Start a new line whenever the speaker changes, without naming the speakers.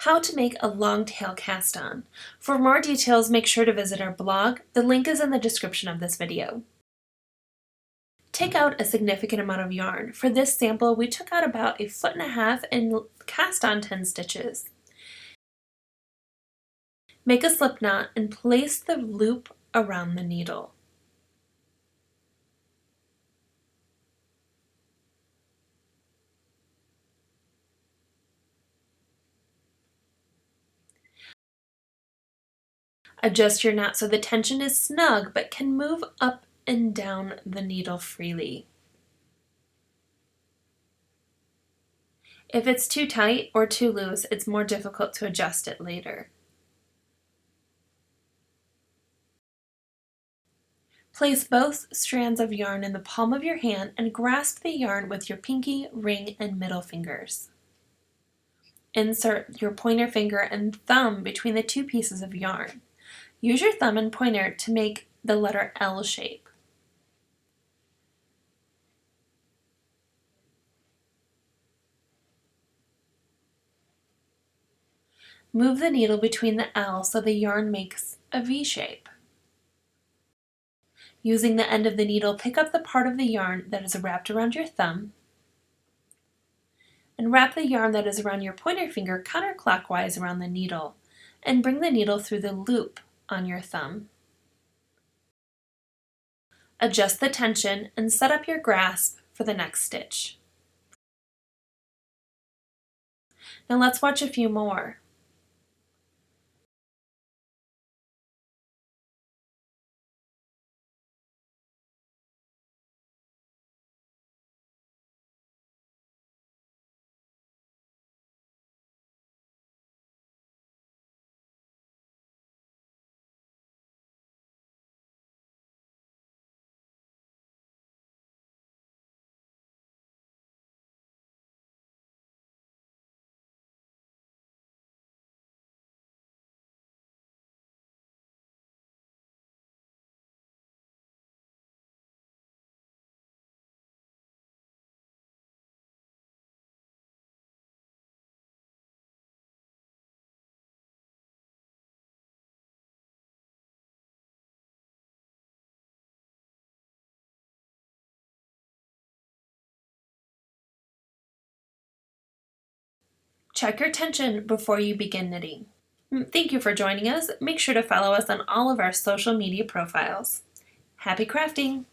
How to make a long tail cast on. For more details, make sure to visit our blog. The link is in the description of this video. Take out a significant amount of yarn. For this sample, we took out about 1.5 feet and cast on 10 stitches. Make a slip knot and place the loop around the needle. Adjust your knot so the tension is snug but can move up and down the needle freely. If it's too tight or too loose, it's more difficult to adjust it later. Place both strands of yarn in the palm of your hand and grasp the yarn with your pinky, ring, and middle fingers. Insert your pointer finger and thumb between the two pieces of yarn. Use your thumb and pointer to make the letter L shape. Move the needle between the L so the yarn makes a V shape. Using the end of the needle, pick up the part of the yarn that is wrapped around your thumb and wrap the yarn that is around your pointer finger counterclockwise around the needle and bring the needle through the loop on your thumb. Adjust the tension and set up your grasp for the next stitch. Now let's watch a few more. Check your tension before you begin knitting. Thank you for joining us. Make sure to follow us on all of our social media profiles. Happy crafting!